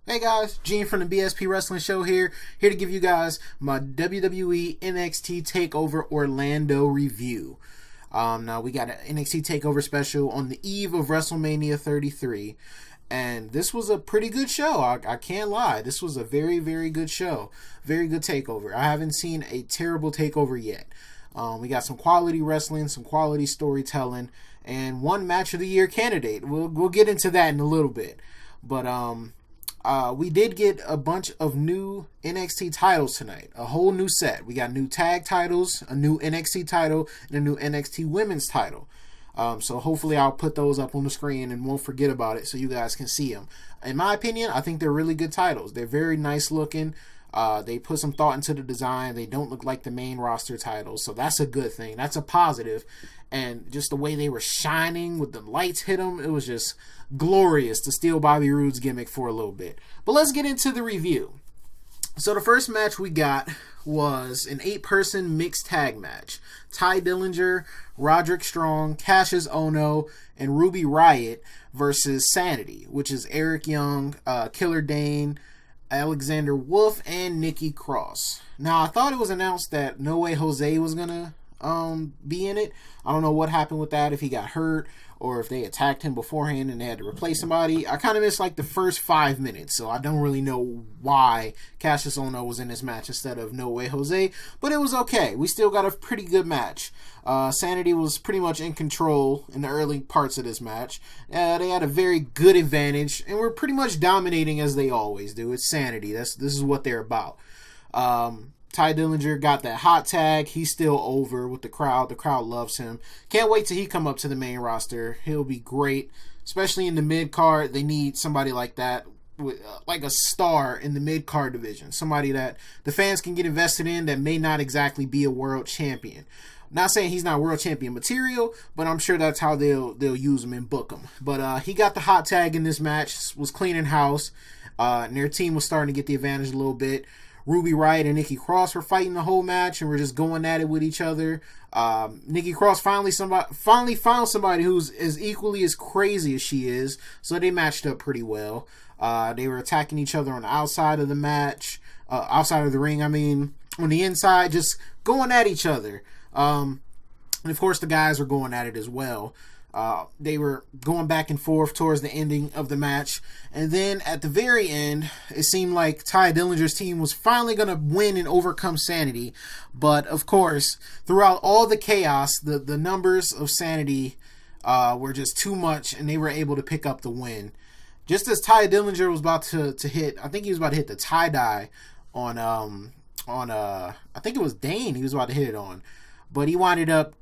Hey guys, Cien from the BSP Wrestling Show here to give you guys my WWE NXT Takeover Orlando review. Now we got an NXT Takeover special on the eve of WrestleMania 33, and this was a pretty good show. I can't lie. This was a very, very good show. Very good takeover. I haven't seen a terrible takeover yet. We got some quality wrestling, some quality storytelling, and one match of the year candidate. We'll get into that in a little bit, but we did get a bunch of new NXT titles tonight. A whole new set. We got new tag titles, a new NXT title, and a new NXT women's title. So hopefully I'll put those up on the screen and won't forget about it so you guys can see them. In my opinion, I think they're really good titles. They're very nice looking. They put some thought into the design. They don't look like the main roster titles, so that's a good thing. That's a positive. And just the way they were shining with the lights hit them, it was just glorious to steal Bobby Roode's gimmick for a little bit. But let's get into the review. So the first match we got was an 8-person mixed tag match. Tye Dillinger, Roderick Strong, Kassious Ohno, and Ruby Riot versus SAnitY, which is Eric Young, Killer Dain, Alexander Wolfe, and Nikki Cross. Now, I thought it was announced that No Way Jose was going to be in it. I don't know what happened with that, if he got hurt or if they attacked him beforehand and they had to replace somebody. I kind of missed like the first 5 minutes, so I don't really know why Kassious Ohno was in this match instead of No Way Jose, but it was okay. We still got a pretty good match. SAnitY was pretty much in control in the early parts of this match. They had a very good advantage and were pretty much dominating as they always do. It's SAnitY. This is what they're about. Tye Dillinger got that hot tag. He's still over with the crowd. The crowd loves him. Can't wait till he come up to the main roster. He'll be great, especially in the mid-card. They need somebody like that, like a star in the mid-card division. Somebody that the fans can get invested in that may not exactly be a world champion. Not saying he's not world champion material, but I'm sure that's how they'll use him and book him. But he got the hot tag in this match, was cleaning house, and their team was starting to get the advantage a little bit. Ruby Riot and Nikki Cross were fighting the whole match and were just going at it with each other. Nikki Cross finally found somebody who's as equally as crazy as she is, so they matched up pretty well. They were attacking each other on the outside of the match, outside of the ring, I mean, on the inside, just going at each other. And of course the guys were going at it as well. They were going back and forth towards the ending of the match. And then at the very end, it seemed like Tye Dillinger's team was finally going to win and overcome SAnitY. But of course, throughout all the chaos, the numbers of SAnitY were just too much, and they were able to pick up the win. Just as Tye Dillinger was about to hit, I think he was about to hit the tie-dye on I think it was Dain he was about to hit it on. But he winded up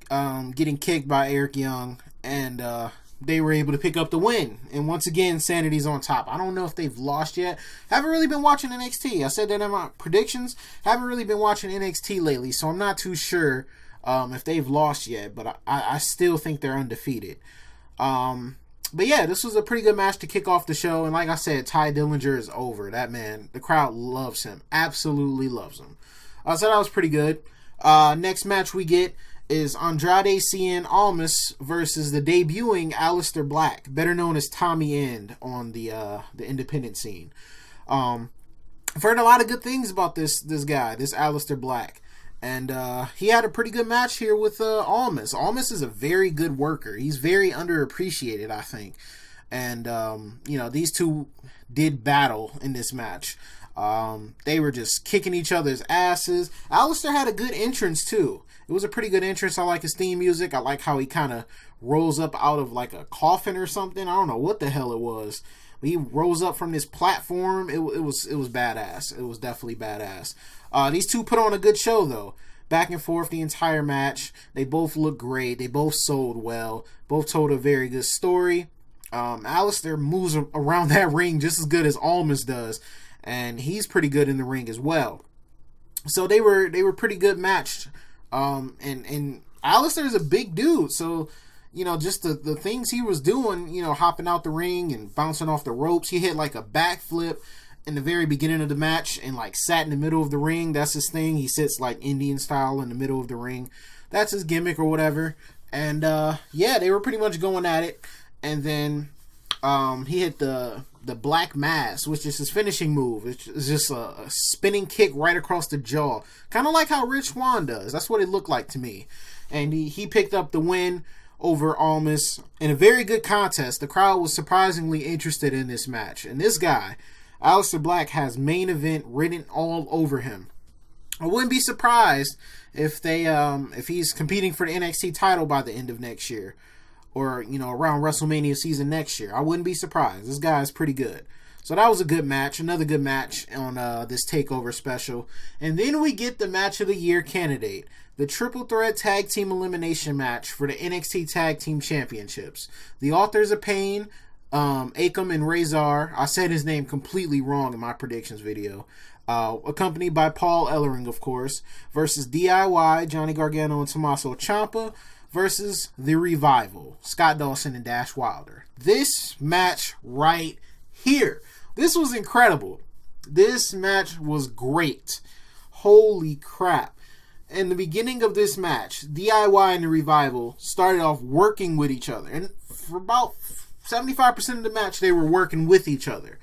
getting kicked by Eric Young, and they were able to pick up the win. And once again, SAnitY's on top. I don't know if they've lost yet. Haven't really been watching NXT. I said that in my predictions. Haven't really been watching NXT lately, so I'm not too sure if they've lost yet. But I still think they're undefeated. But yeah, this was a pretty good match to kick off the show. And like I said, Tye Dillinger is over. That man, the crowd loves him. Absolutely loves him. So that was pretty good. Next match we get is Andrade, Cien, Almas versus the debuting Aleister Black, better known as Tommy End on the independent scene. I've heard a lot of good things about this guy, this Aleister Black, and he had a pretty good match here with Almas. Almas is a very good worker. He's very underappreciated, I think, and these two did battle in this match. They were just kicking each other's asses. Aleister had a good entrance too. It was a pretty good entrance. I like his theme music. I like how he kind of rose up out of like a coffin or something. I don't know what the hell it was. But he rose up from this platform. It was badass. It was definitely badass. These two put on a good show though. Back and forth the entire match. They both looked great. They both sold well. Both told a very good story. Aleister moves around that ring just as good as Almas does. And he's pretty good in the ring as well. So they were pretty good matched. And Aleister is a big dude. So, just the things he was doing, hopping out the ring and bouncing off the ropes. He hit like a backflip in the very beginning of the match and like sat in the middle of the ring. That's his thing. He sits like Indian style in the middle of the ring. That's his gimmick or whatever. And they were pretty much going at it. And then he hit the the Black Mass, which is his finishing move. It's just a spinning kick right across the jaw, kind of like how Rich Swann does. That's what it looked like to me. And he picked up the win over Almas in a very good contest. The crowd was surprisingly interested in this match. And this guy, Aleister Black, has main event written all over him. I wouldn't be surprised if he's competing for the NXT title by the end of next year, or around WrestleMania season next year. I wouldn't be surprised. This guy is pretty good. So that was a good match, another good match on this Takeover special. And then we get the match of the year candidate, the Triple Threat Tag Team Elimination match for the NXT Tag Team Championships. The Authors of Pain, Akam and Rezar, I said his name completely wrong in my predictions video, accompanied by Paul Ellering, of course, versus DIY, Johnny Gargano and Tommaso Ciampa, versus The Revival, Scott Dawson and Dash Wilder. This match right here, this was incredible. This match was great. Holy crap. In the beginning of this match, DIY and The Revival started off working with each other. And for about 75% of the match, they were working with each other.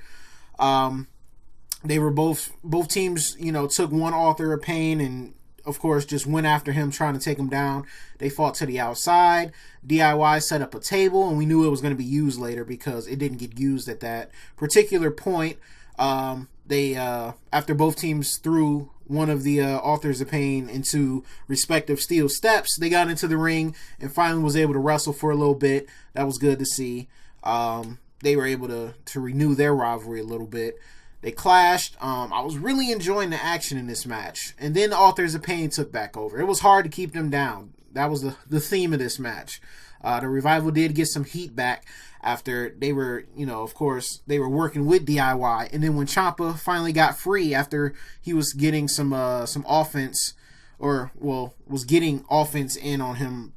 They were both teams, took one Author of Pain and, of course, just went after him, trying to take him down. They fought to the outside. DIY set up a table, and we knew it was going to be used later because it didn't get used at that particular point. After both teams threw one of the Authors of Pain into respective steel steps, they got into the ring and finally was able to wrestle for a little bit. That was good to see. They were able to renew their rivalry a little bit. They clashed. I was really enjoying the action in this match. And then the Authors of Pain took back over. It was hard to keep them down. That was the theme of this match. The Revival did get some heat back after they were, of course, they were working with DIY. And then when Ciampa finally got free after he was getting some offense, was getting offense in on him,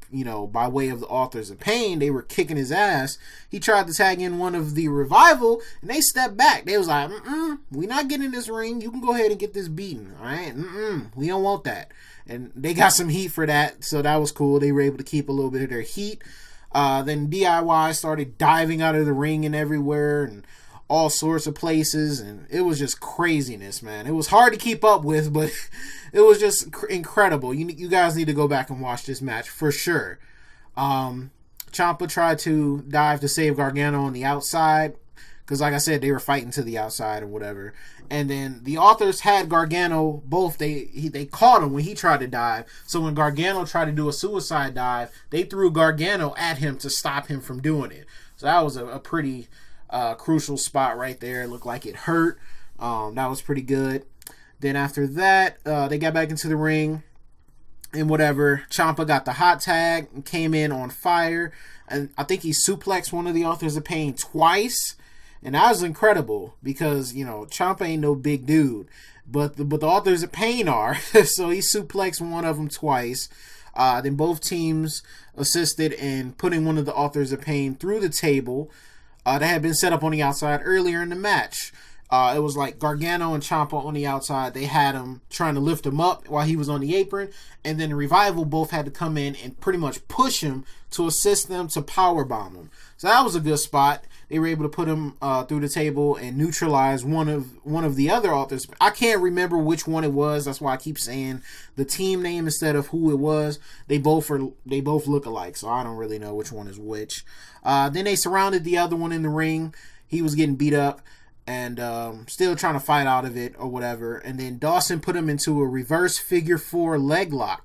by way of the Authors of Pain, they were kicking his ass. He tried to tag in one of the Revival, and they stepped back. They was like, we not getting in this ring. You can go ahead and get this beaten, all right? We don't want that. And they got some heat for that, so that was cool. They were able to keep a little bit of their heat. Then DIY started diving out of the ring and everywhere, and all sorts of places, and it was just craziness, man. It was hard to keep up with, but it was just incredible. You guys need to go back and watch this match for sure. Ciampa tried to dive to save Gargano on the outside, because like I said, they were fighting to the outside or whatever. And then the Authors had Gargano both. They caught him when he tried to dive. So when Gargano tried to do a suicide dive, they threw Gargano at him to stop him from doing it. So that was a pretty crucial spot right there. It looked like it hurt. That was pretty good. Then after that, they got back into the ring and whatever. Ciampa got the hot tag and came in on fire. And I think he suplexed one of the Authors of Pain twice. And that was incredible because, Ciampa ain't no big dude. But the Authors of Pain are. So he suplexed one of them twice. Then both teams assisted in putting one of the Authors of Pain through the table that had been set up on the outside earlier in the match. It was like Gargano and Ciampa on the outside. They had him trying to lift him up while he was on the apron. And then the Revival both had to come in and pretty much push him to assist them to powerbomb him. So that was a good spot. They were able to put him through the table and neutralize one of the other Authors. I can't remember which one it was. That's why I keep saying the team name instead of who it was. They both look alike, so I don't really know which one is which. Then they surrounded the other one in the ring. He was getting beat up and still trying to fight out of it or whatever. And then Dawson put him into a reverse figure 4 leg lock.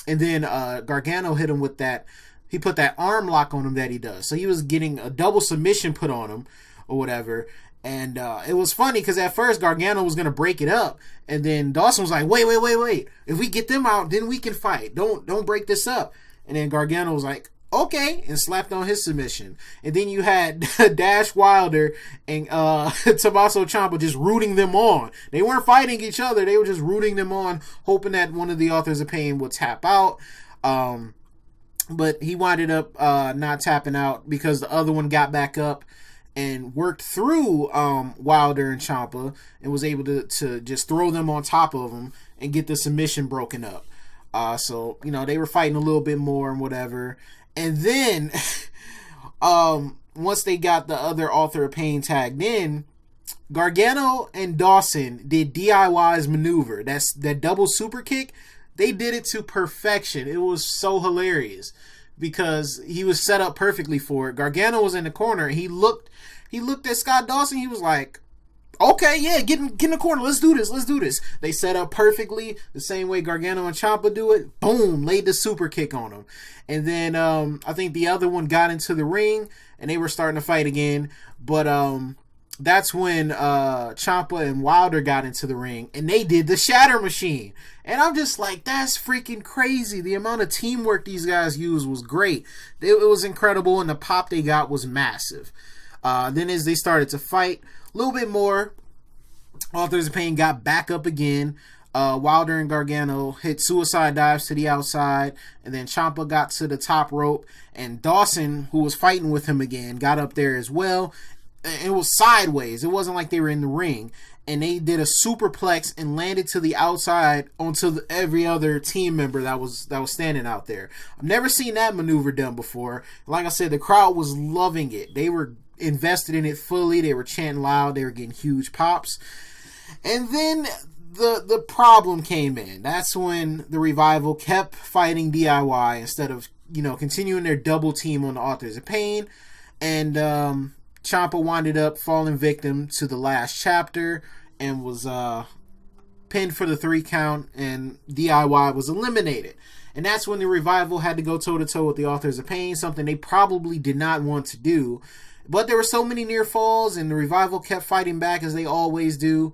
And then Gargano hit him with that. He put that arm lock on him that he does. So he was getting a double submission put on him or whatever. And it was funny because at first Gargano was going to break it up. And then Dawson was like, wait. If we get them out, then we can fight. Don't break this up. And then Gargano was like, okay, and slapped on his submission. And then you had Dash Wilder and Tommaso Ciampa just rooting them on. They weren't fighting each other. They were just rooting them on, hoping that one of the Authors of Pain would tap out. But he winded up not tapping out because the other one got back up and worked through Wilder and Ciampa and was able to just throw them on top of him and get the submission broken up. So, they were fighting a little bit more and whatever. And then once they got the other Author of Pain tagged in, Gargano and Dawson did DIY's maneuver. That's that double super kick. They did it to perfection. It was so hilarious because he was set up perfectly for it. Gargano was in the corner. He looked at Scott Dawson. He was like, okay, yeah, get in the corner. Let's do this. They set up perfectly the same way Gargano and Ciampa do it. Boom, laid the super kick on him. And then I think the other one got into the ring and they were starting to fight again. But that's when Ciampa and Wilder got into the ring and they did the Shatter Machine. And I'm just like, that's freaking crazy. The amount of teamwork these guys used was great. It was incredible, and the pop they got was massive. Then as they started to fight a little bit more, Authors of Pain got back up again. Wilder and Gargano hit suicide dives to the outside, and then Ciampa got to the top rope, and Dawson, who was fighting with him again, got up there as well. It was sideways. It wasn't like they were in the ring. And they did a superplex and landed to the outside onto every other team member that was standing out there. I've never seen that maneuver done before. Like I said, the crowd was loving it. They were invested in it fully. They were chanting loud. They were getting huge pops. And then the problem came in. That's when the Revival kept fighting DIY instead of, continuing their double team on the Authors of Pain. And Ciampa winded up falling victim to the last chapter and was pinned for the 3 count, and DIY was eliminated. And that's when the Revival had to go toe-to-toe with the Authors of Pain, something they probably did not want to do. But there were so many near falls, and the Revival kept fighting back as they always do.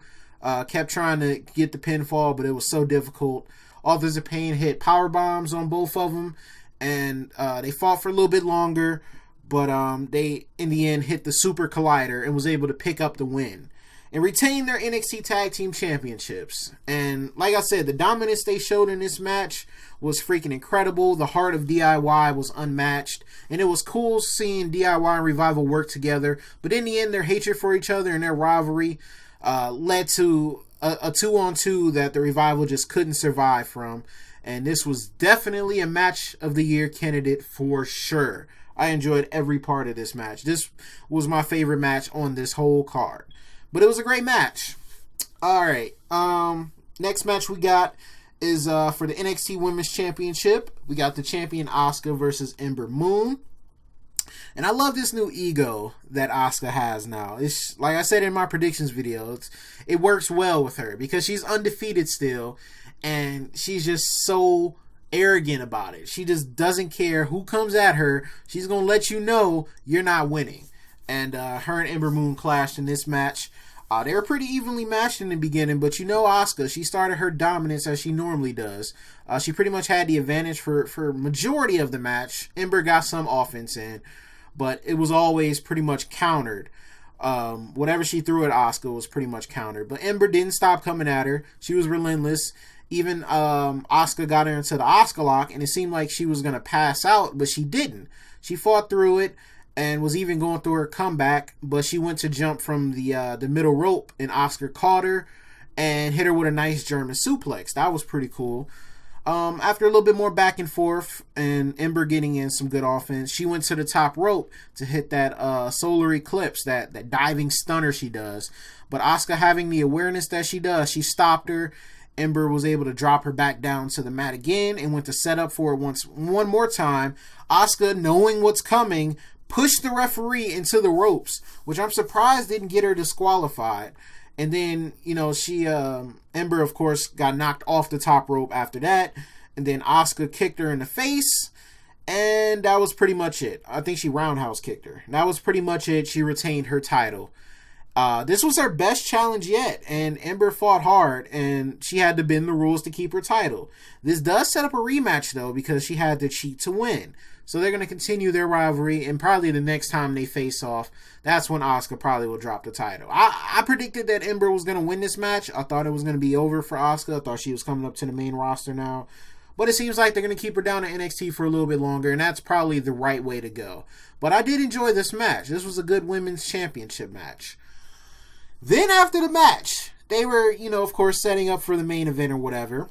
Kept trying to get the pinfall, but it was so difficult. Authors of Pain hit power bombs on both of them, and they fought for a little bit longer. But they, in the end, hit the Super Collider and was able to pick up the win and retain their NXT Tag Team Championships. And like I said, the dominance they showed in this match was freaking incredible. The heart of DIY was unmatched. And it was cool seeing DIY and Revival work together. But in the end, their hatred for each other and their rivalry led to a 2-on-2 that the Revival just couldn't survive from. And this was definitely a match of the year candidate for sure. I enjoyed every part of this match. This was my favorite match on this whole card. But it was a great match. Alright. Next match we got is for the NXT Women's Championship. We got the champion Asuka versus Ember Moon. And I love this new ego that Asuka has now. It's like I said in my predictions video, it works well with her because she's undefeated still. And she's just so arrogant about it. She just doesn't care who comes at her. She's gonna let you know you're not winning. And her and Ember Moon clashed in this match. They were pretty evenly matched in the beginning, but Asuka, she started her dominance as she normally does. She pretty much had the advantage for majority of the match. Ember got some offense in, but it was always pretty much countered. Whatever she threw at Asuka was pretty much countered. But Ember didn't stop coming at her. She was relentless. Even Asuka got her into the Asuka lock, and it seemed like she was going to pass out, but she didn't. She fought through it and was even going through her comeback, but she went to jump from the middle rope, and Asuka caught her and hit her with a nice German suplex. That was pretty cool. After a little bit more back and forth and Ember getting in some good offense, she went to the top rope to hit that solar eclipse, that diving stunner she does. But Asuka, having the awareness that she does, she stopped her. Ember was able to drop her back down to the mat again and went to set up for it one more time. Asuka, knowing what's coming, pushed the referee into the ropes, which I'm surprised didn't get her disqualified. And then, Ember, of course, got knocked off the top rope after that. And then Asuka kicked her in the face. And that was pretty much it. I think she roundhouse kicked her. That was pretty much it. She retained her title. This was her best challenge yet, and Ember fought hard, and she had to bend the rules to keep her title. This does set up a rematch, though, because she had to cheat to win. So they're going to continue their rivalry, and probably the next time they face off, that's when Asuka probably will drop the title. I predicted that Ember was going to win this match. I thought it was going to be over for Asuka. I thought she was coming up to the main roster now. But it seems like they're going to keep her down at NXT for a little bit longer, and that's probably the right way to go. But I did enjoy this match. This was a good women's championship match. Then after the match, they were, of course, setting up for the main event or whatever.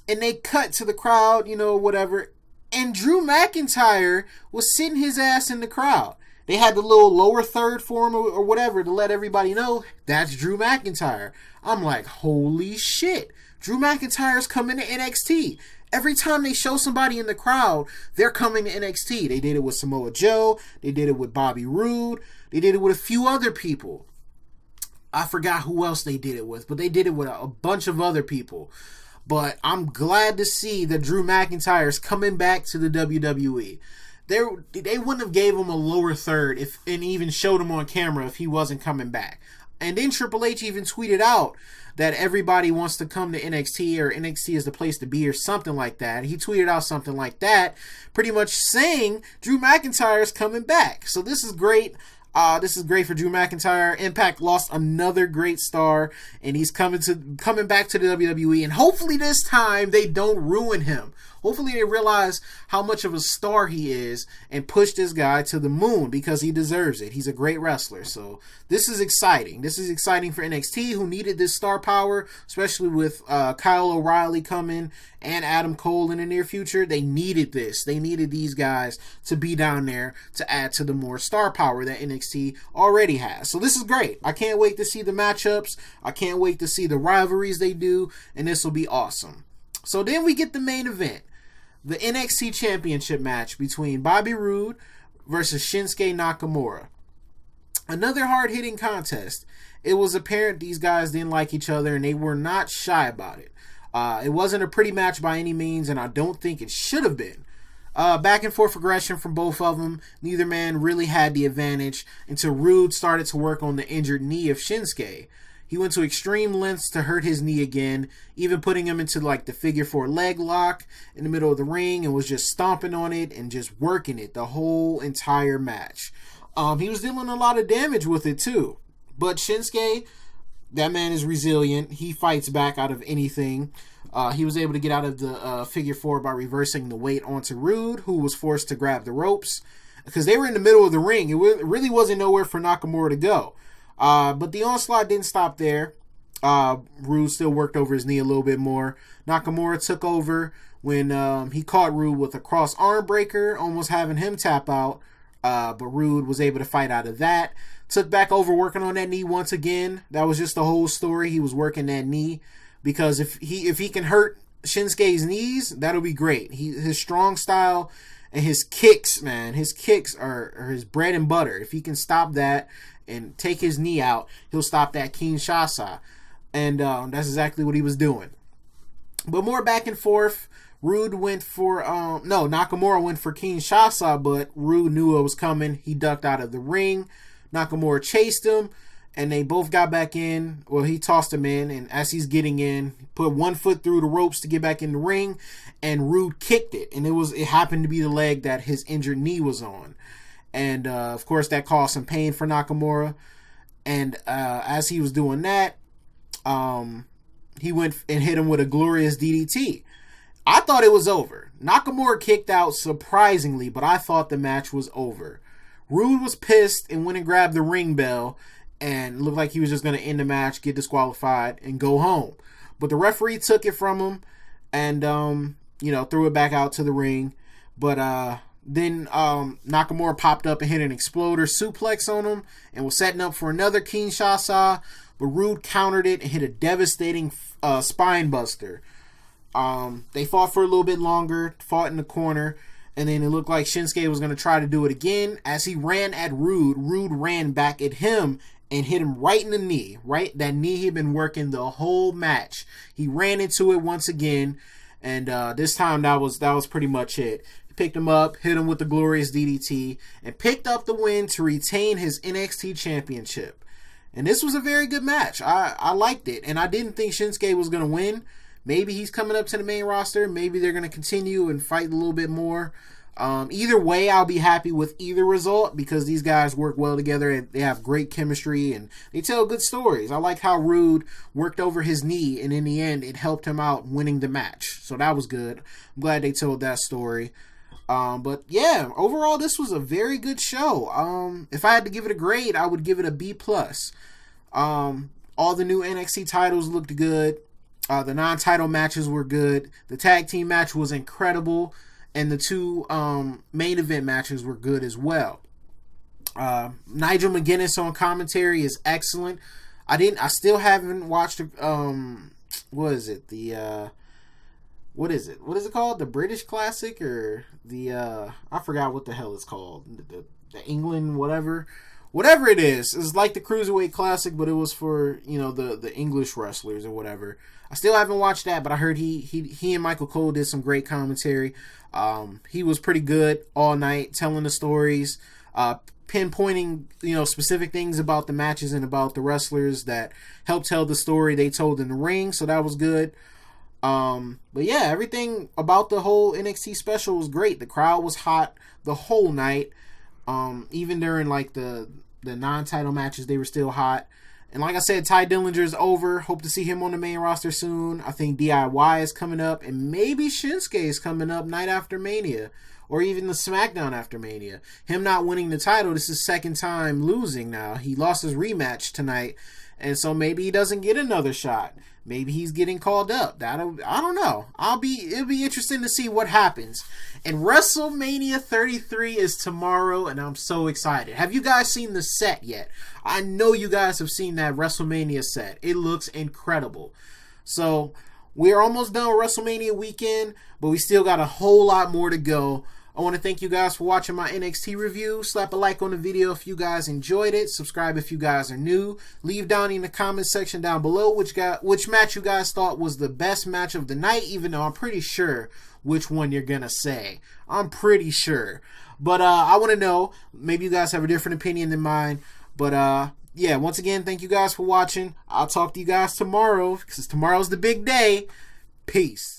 And they cut to the crowd, whatever. And Drew McIntyre was sitting his ass in the crowd. they had the little lower third for him or whatever to let everybody know that's Drew McIntyre. I'm like, holy shit. Drew McIntyre's coming to NXT. Every time they show somebody in the crowd, they're coming to NXT. They did it with Samoa Joe. They did it with Bobby Roode. They did it with a few other people. I forgot who else they did it with, but they did it with a bunch of other people. But I'm glad to see that Drew McIntyre's coming back to the WWE. They wouldn't have gave him a lower third and even showed him on camera if he wasn't coming back. And then Triple H even tweeted out that everybody wants to come to NXT or NXT is the place to be or something like that. He tweeted out something like that, pretty much saying Drew McIntyre is coming back. So this is great. This is great for Drew McIntyre. Impact lost another great star, and he's coming back to the WWE. And hopefully this time they don't ruin him. Hopefully they realize how much of a star he is and push this guy to the moon because he deserves it. He's a great wrestler. So this is exciting. This is exciting for NXT, who needed this star power, especially with Kyle O'Reilly coming and Adam Cole in the near future. They needed this. They needed these guys to be down there to add to the more star power that NXT already has. So this is great. I can't wait to see the matchups. I can't wait to see the rivalries they do, and this will be awesome. So then we get the main event. The NXT Championship match between Bobby Roode versus Shinsuke Nakamura. Another hard-hitting contest. It was apparent these guys didn't like each other, and they were not shy about it. It wasn't a pretty match by any means, and I don't think it should have been. Back and forth aggression from both of them. Neither man really had the advantage until Roode started to work on the injured knee of Shinsuke. He went to extreme lengths to hurt his knee again, even putting him into like the figure 4 leg lock in the middle of the ring and was just stomping on it and just working it the whole entire match. He was dealing a lot of damage with it too. But Shinsuke, that man is resilient. He fights back out of anything. He was able to get out of the figure 4 by reversing the weight onto Roode, who was forced to grab the ropes because they were in the middle of the ring. It really wasn't nowhere for Nakamura to go. But the onslaught didn't stop there. Roode still worked over his knee a little bit more. Nakamura took over when he caught Roode with a cross arm breaker, almost having him tap out. But Roode was able to fight out of that. Took back over working on that knee once again. That was just the whole story. He was working that knee because if he can hurt Shinsuke's knees, that'll be great. His strong style and his kicks, man, his kicks are his bread and butter. If he can stop that and take his knee out, he'll stop that Kinshasa. And that's exactly what he was doing. But more back and forth. Nakamura went for Kinshasa, but Roode knew it was coming. He ducked out of the ring. Nakamura chased him, and they both got back in. Well, he tossed him in, and as he's getting in, he put one foot through the ropes to get back in the ring, and Roode kicked it. And it happened to be the leg that his injured knee was on. And, of course, that caused some pain for Nakamura. And as he was doing that, he went and hit him with a glorious DDT. I thought it was over. Nakamura kicked out surprisingly, but I thought the match was over. Roode was pissed and went and grabbed the ring bell and looked like he was just going to end the match, get disqualified, and go home. But the referee took it from him and, threw it back out to the ring. But then Nakamura popped up and hit an exploder suplex on him and was setting up for another Kinshasa, but Roode countered it and hit a devastating spine buster. They fought for a little bit longer, fought in the corner, and then it looked like Shinsuke was going to try to do it again. As he ran at Roode, Roode ran back at him and hit him right in the knee. Right, that knee he'd been working the whole match. He ran into it once again, and this time that was pretty much it. He picked him up, hit him with the glorious DDT, and picked up the win to retain his NXT championship. And this was a very good match. I liked it, and I didn't think Shinsuke was going to win. Maybe he's coming up to the main roster. Maybe they're going to continue and fight a little bit more. Either way, I'll be happy with either result because these guys work well together and they have great chemistry and they tell good stories. I like how Roode worked over his knee and in the end it helped him out winning the match. So that was good. I'm glad they told that story. But yeah, overall this was a very good show. If I had to give it a grade, I would give it a B+. All the new NXT titles looked good. The non-title matches were good. The tag team match was incredible. And the two main event matches were good as well. Nigel McGuinness on commentary is excellent. I still haven't watched what is it? What is it called? The British Classic or the I forgot what the hell it's called. The England whatever it is. It's like the Cruiserweight Classic, but it was for, the English wrestlers or whatever. I still haven't watched that, but I heard he and Michael Cole did some great commentary. He was pretty good all night telling the stories, pinpointing, specific things about the matches and about the wrestlers that helped tell the story they told in the ring. So that was good. But yeah, everything about the whole NXT special was great. The crowd was hot the whole night. Even during like the non-title matches, they were still hot. And like I said, Tye Dillinger is over. Hope to see him on the main roster soon. I think DIY is coming up, and maybe Shinsuke is coming up night after Mania, or even the Smackdown after Mania. Him not winning the title, this is second time losing now. He lost his rematch tonight, and so maybe he doesn't get another shot. Maybe he's getting called up. I don't know. It'll be interesting to see what happens. And WrestleMania 33 is tomorrow, and I'm so excited. Have you guys seen the set yet? I know you guys have seen that WrestleMania set. It looks incredible. So we're almost done with WrestleMania weekend, but we still got a whole lot more to go. I want to thank you guys for watching my NXT review. Slap a like on the video if you guys enjoyed it. Subscribe if you guys are new. Leave down in the comment section down below which match you guys thought was the best match of the night, even though I'm pretty sure which one you're going to say. I'm pretty sure. But I want to know. Maybe you guys have a different opinion than mine. But yeah, once again, thank you guys for watching. I'll talk to you guys tomorrow because tomorrow's the big day. Peace.